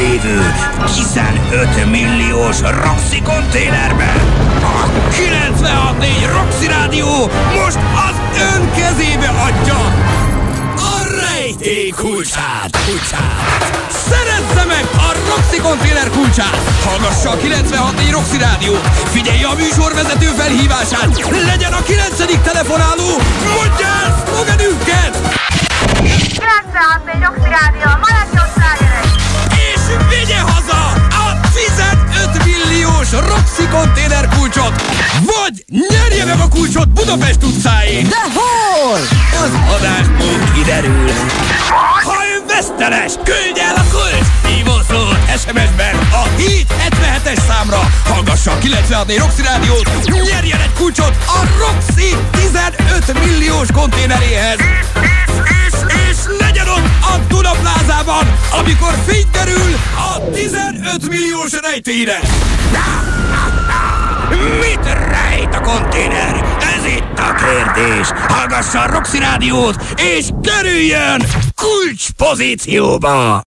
lévő 15 milliós Roxy konténerben. A 96.4 Roxy Rádió most az ön kezébe adja a rejtély kulcsát. Szerezze meg a Roxy konténer kulcsát! Hallgassa a 96.4 Roxy Rádiót! Figyelje a műsorvezető felhívását! Legyen a 9. telefonáló! Mondja el szlogenünket! 96.4 Roxy Rádió, Magyarországért! És vigye haza a 15 milliós Roxy konténer kulcsot! Vagy nyerje meg a kulcsot Budapest utcáin! De hol? Az adásból kiderül! Ha ön veszteles, küldj el a kulcs hívószót SMS-ben a 777-es számra! Hallgassa a 96.4 Roxy Rádiót! Nyerjen egy kulcsot a Roxy 15 milliós konténeréhez! És legyen ott a Dunaplázában, amikor fény derül a 15 milliós rejtélyre! Mit rejt a konténer? Ez itt a kérdés! Hallgassa a Roxy Rádiót, és kerüljön kulcs pozícióba!